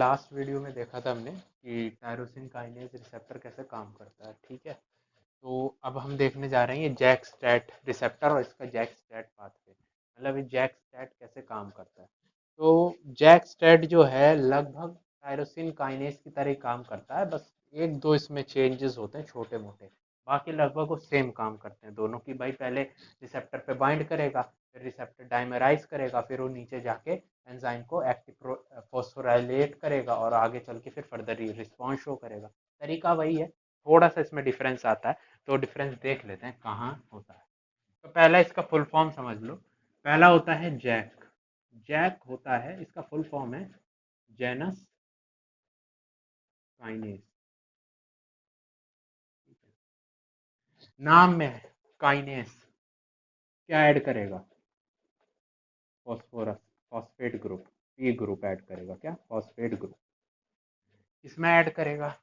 Last video में देखा था हमने कि टायरोसिन काइनेज रिसेप्टर कैसे काम करता है, ठीक है। तो अब हम देखने जा रहे हैं ये जैक स्टैट रिसेप्टर और इसका जैक स्टैट पाथवे, मतलब ये जैक स्टैट कैसे काम करता है। तो जैक स्टैट जो है लगभग टायरोसिन काइनेज की तरह ही काम करता है, बस एक दो इसमें चेंजेस होते हैं छोटे मोटे, बाकी लगभग वो सेम काम करते हैं दोनों की। भाई पहले रिसेप्टर पे बाइंड करेगा, फिर रिसेप्टर डाइमराइज करेगा, फिर वो नीचे जाके एंजाइम को एक्टिव फॉस्फोराइलेट करेगा और आगे चल के फिर फर्दर रिस्पॉन्स शो करेगा। तरीका वही है, थोड़ा सा इसमें डिफरेंस आता है। तो डिफरेंस देख लेते हैं कहाँ होता है। तो पहला इसका फुल फॉर्म समझ लो। पहला होता है जैक। जैक होता है, इसका फुल फॉर्म है जेनस काइनेज। नाम में है काइनेस, क्या ऐड करेगा? Phosphorus, phosphate group, P group add करेगा। क्या? फॉस्फेट ग्रुप इसमें ऐड करेगा।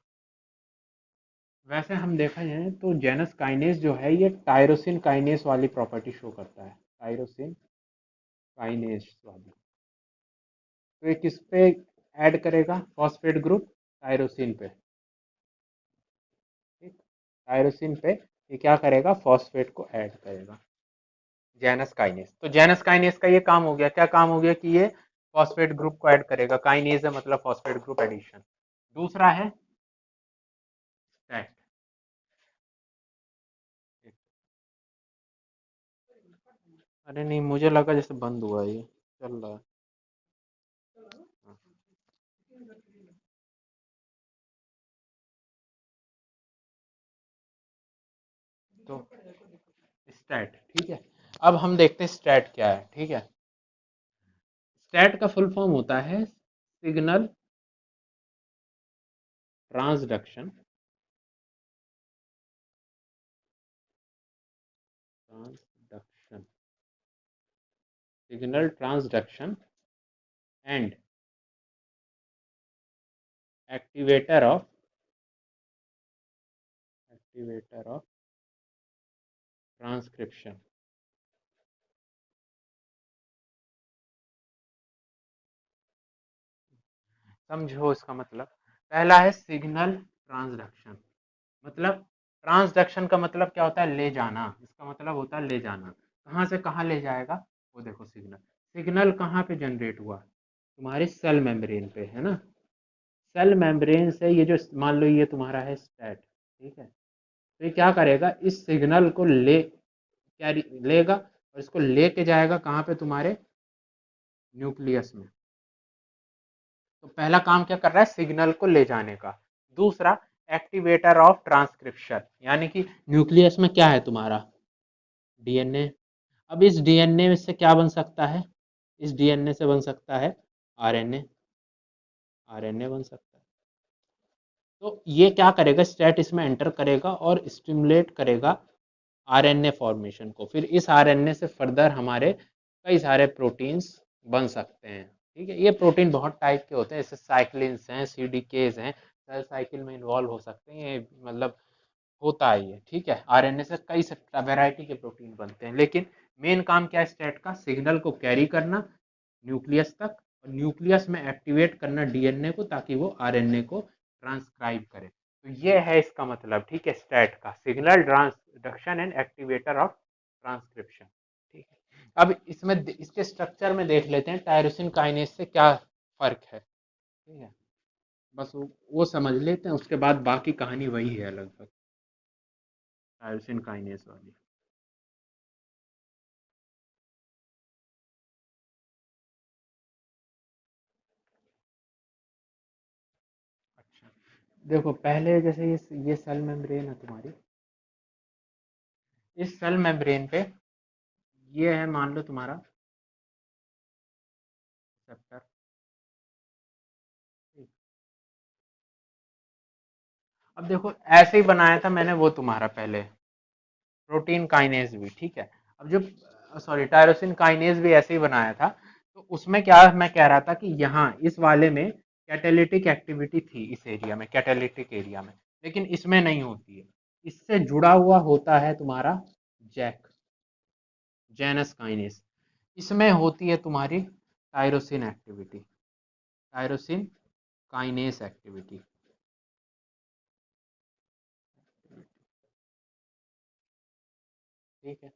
वैसे हम देखा जाए तो जेनस काइनेज जो है ये टायरोसिन काइनेज वाली प्रॉपर्टी शो करता है, टायरोसिन काइनेज वाली। तो ये किस पे ऐड करेगा? फॉस्फेट ग्रुप टायरोसिन पे, ठीक। टायरोसिन पे ये क्या करेगा? फॉस्फेट को ऐड करेगा, जेनस काइनेज। तो जेनस काइनेज का ये काम हो गया। क्या काम हो गया? कि ये फॉस्फेट ग्रुप को ऐड करेगा। काइनेज है मतलब फॉस्फेट ग्रुप एडिशन। दूसरा है स्टैट। अरे नहीं, मुझे लगा जैसे बंद हुआ, ये चल रहा है। हाँ, तो स्टैट, ठीक है। अब हम देखते हैं स्टैट क्या है, ठीक है। स्टैट का फुल फॉर्म होता है signal transduction, transduction, signal transduction and activator of, activator of transcription. समझो इसका मतलब। पहला है सिग्नल ट्रांसडक्शन, मतलब ट्रांसडक्शन का मतलब क्या होता है? ले जाना। इसका मतलब होता है ले जाना। कहाँ से कहाँ ले जाएगा? वो देखो, सिग्नल, सिग्नल कहाँ पे जनरेट हुआ? तुम्हारे सेल मेम्ब्रेन पे, है ना। सेल मेम्ब्रेन से ये जो, मान लो ये तुम्हारा है स्टैट, ठीक है। तो ये क्या करेगा? इस सिग्नल को ले, क्या लेगा और इसको लेके जाएगा कहाँ पे? तुम्हारे न्यूक्लियस में। तो पहला काम क्या कर रहा है? सिग्नल को ले जाने का। दूसरा, एक्टिवेटर ऑफ ट्रांसक्रिप्शन, यानी कि न्यूक्लियस में क्या है तुम्हारा? डीएनए। अब इस डीएनए से क्या बन सकता है? इस डीएनए से बन सकता है आरएनए, आरएनए बन सकता है। तो ये क्या करेगा? स्टैट इसमें एंटर करेगा और स्टिमुलेट करेगा आरएनए फॉर्मेशन को। फिर इस आरएनए से फर्दर हमारे कई सारे प्रोटीन्स बन सकते हैं, ठीक है। ये प्रोटीन बहुत टाइप के होते हैं, जैसे साइक्लिन्स हैं, सीडीकेज हैं, सेल साइकिल में इन्वॉल्व हो सकते हैं, ये मतलब होता है ये, ठीक है। आरएनए से कई वैरायटी के प्रोटीन बनते हैं, लेकिन मेन काम क्या है स्टेट का? सिग्नल को कैरी करना न्यूक्लियस तक, और न्यूक्लियस में एक्टिवेट करना डीएनए को, ताकि वो आरएनए को ट्रांसक्राइब करे। तो ये है इसका मतलब, ठीक है, स्टेट का, signal transduction and activator of transcription, ठीक है। अब इसमें इसके स्ट्रक्चर में देख लेते हैं टायरोसिन काइनेज से क्या फर्क है, ठीक है। बस वो समझ लेते हैं, उसके बाद बाकी कहानी वही है लगभग, टायरोसिन काइनेज वाली। अच्छा, देखो पहले जैसे ये सेल मेम्ब्रेन है तुम्हारी। इस सेल मेम्ब्रेन पे ये है, मान लो तुम्हारा रिसेप्टर। अब देखो ऐसे ही बनाया था मैंने वो तुम्हारा पहले प्रोटीन काइनेज भी, ठीक है। अब जो, सॉरी, टायरोसिन काइनेज भी ऐसे ही बनाया था। तो उसमें क्या मैं कह रहा था कि यहाँ इस वाले में कैटालिटिक एक्टिविटी थी, इस एरिया में, कैटालिटिक एरिया में, लेकिन इसमें नहीं होती है। इससे जुड़ा हुआ होता है तुम्हारा जैक, जेनस काइनेज। इसमें होती है तुम्हारी tyrosine activity, tyrosine kinase activity. ठीक है।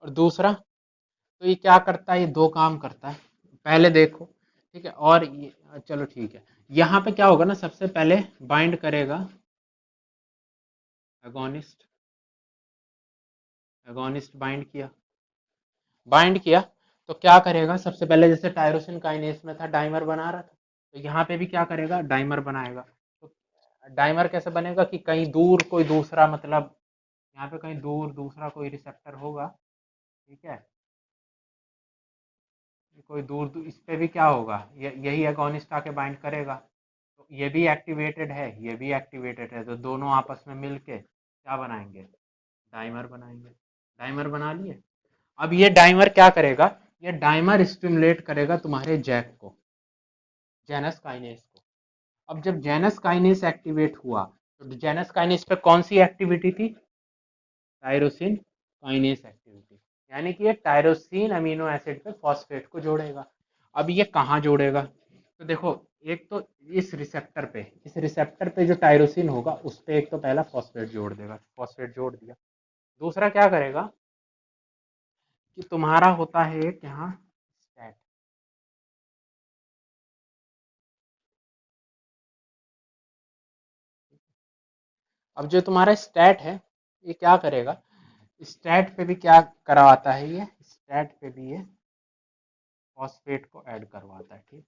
और दूसरा, तो ये क्या करता है, ये दो काम करता है, पहले देखो। ठीक है, और ये चलो ठीक है, यहाँ पे क्या होगा ना, सबसे पहले बाइंड करेगा एगोनिस्ट। एगोनिस्ट बाइंड किया तो क्या करेगा, सबसे पहले जैसे टायरोसिन काइनेस में था डाइमर बना रहा था, तो यहाँ पे भी क्या करेगा, डाइमर बनाएगा। तो डाइमर कैसे बनेगा कि कहीं दूर कोई दूसरा, मतलब यहाँ पे कहीं दूर दूसरा कोई रिसेप्टर होगा। ठीक है, कोई दूर इस पे भी क्या होगा, यही एगोनिस्ट आके बाइंड करेगा, तो ये भी एक्टिवेटेड है, ये भी एक्टिवेटेड है, तो दोनों आपस में मिलके क्या बनाएंगे, डाइमर बनाएंगे। डाइमर बना लिए। अब ये डाइमर क्या करेगा, ये डाइमर स्टिमुलेट करेगा तुम्हारे जैक को, जेनस काइनेस को। अब जब जेनस काइनेस एक्टिवेट हुआ, तो जेनस काइनेस पे कौन सी एक्टिविटी थी, टायरोसिन काइनेस एक्टिविटी, यानी कि ये टायरोसिन अमीनो एसिड पे फॉस्फेट को जोड़ेगा। अब ये कहाँ जोड़ेगा, तो देखो, एक तो इस रिसेप्टर पे जो टायरोसिन होगा उस पे एक तो पहला फॉस्फेट जोड़ देगा, फॉस्फेट जोड़ दिया। दूसरा क्या करेगा कि तुम्हारा होता है एक यहाँ स्टैट। अब जो तुम्हारा स्टैट है, ये क्या करेगा, स्टैट पे भी क्या करवाता है, ये स्टैट पे भी ये फॉस्फेट को ऐड करवाता है। ठीक,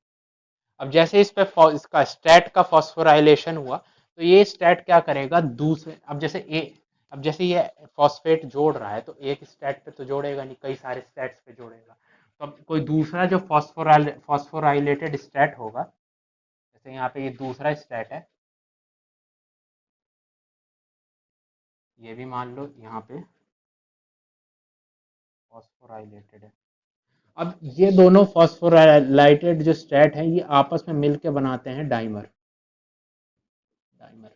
अब जैसे इस पे इसका स्टैट का फॉस्फोराइलेशन हुआ, तो ये स्टैट क्या करेगा दूसरे, अब जैसे ये फॉस्फेट जोड़ रहा है, तो एक स्टैट पे तो जोड़ेगा नहीं, कई सारे स्टैट्स पे जोड़ेगा। तो अब कोई दूसरा जो फॉस्फोराइलेटेड स्टैट होगा, जैसे यहाँ पे ये दूसरा स्टैट है, ये भी मान लो यहाँ पे फॉस्फोराइलेटेड है। अब ये दोनों फॉस्फोराइलेटेड जो स्टेट हैं, ये आपस में मिलके बनाते हैं डाइमर। डाइमर,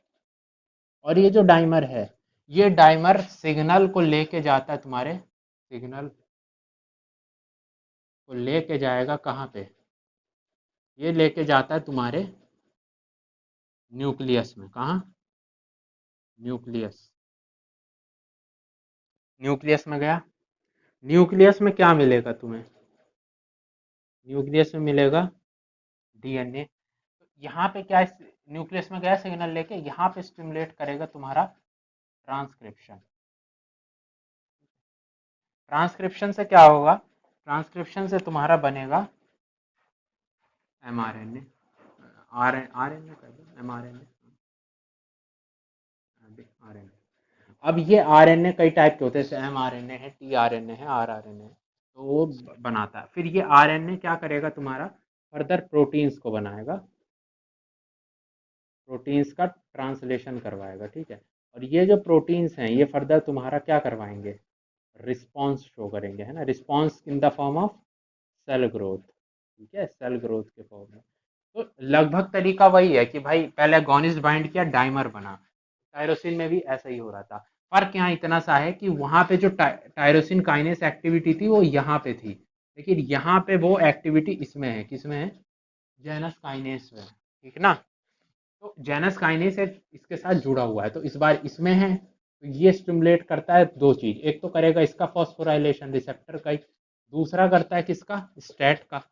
और ये जो डाइमर है, ये डाइमर सिग्नल को लेके जाता है तुम्हारे, सिग्नल को लेके जाएगा कहाँ पे, ये लेके जाता है तुम्हारे न्यूक्लियस में। कहाँ, न्यूक्लियस। न्यूक्लियस में गया, न्यूक्लियस में क्या मिलेगा तुम्हें, न्यूक्लियस में मिलेगा डीएनए। यहाँ पे क्या, न्यूक्लियस में गया सिग्नल लेके, यहाँ पे स्टिमुलेट करेगा तुम्हारा ट्रांसक्रिप्शन। ट्रांसक्रिप्शन से क्या होगा, ट्रांसक्रिप्शन से तुम्हारा बनेगा एमआरएनए, आरएनए कर दो, एमआरएनए, आरएनए। अब ये आरएनए कई टाइप के होते हैं, जैसे एमआरएनए है, टीआरएनए है, आरआरएनए है, तो वो बनाता है। फिर ये आरएनए क्या करेगा, तुम्हारा फर्दर प्रोटीन्स को बनाएगा, प्रोटीन्स का ट्रांसलेशन करवाएगा। ठीक है, और ये जो प्रोटीन्स हैं, ये फर्दर तुम्हारा क्या करवाएंगे, रिस्पॉन्स शो करेंगे, है ना, response in the form of cell growth. ठीक है, सेल ग्रोथ के फॉर्म में। तो लगभग तरीका वही है कि भाई पहले गॉनिस्ट बाइंड किया, डाइमर बना। टायरोसिन में भी ऐसा ही हो रहा था। फर्क यहाँ इतना सा है कि वहां पे जो टायरोसिन काइनेस एक्टिविटी थी वो यहाँ पे थी, लेकिन यहाँ पे वो एक्टिविटी इसमें है, किसमें है, जेनस काइनेस में। ठीक ना, तो जेनस काइनेस इसके साथ जुड़ा हुआ है, तो इस बार इसमें है, तो ये स्टिमुलेट करता है दो चीज, एक तो करेगा इसका फॉस्फोराइलेशन रिसेप्टर का ही, दूसरा करता है किसका, स्टेट का।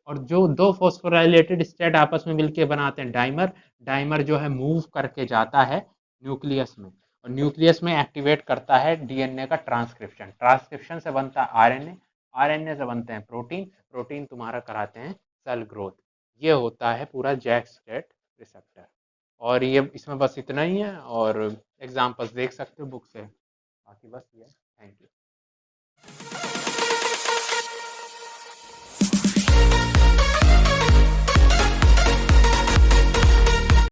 और जो दो फॉस्फोराइलेटेड स्टेट आपस में मिलके बनाते हैं डाइमर, डाइमर जो है मूव करके जाता है न्यूक्लियस में, और न्यूक्लियस में एक्टिवेट करता है डीएनए का ट्रांसक्रिप्शन, ट्रांसक्रिप्शन से बनता है आरएनए, आरएनए से बनते हैं प्रोटीन, प्रोटीन तुम्हारा कराते हैं सेल ग्रोथ। ये होता है पूरा जैक स्टेट रिसेप्टर। और ये इसमें बस इतना ही है, और एग्जाम्पल्स देख सकते हो बुक से, बाकी बस ये। Thank you.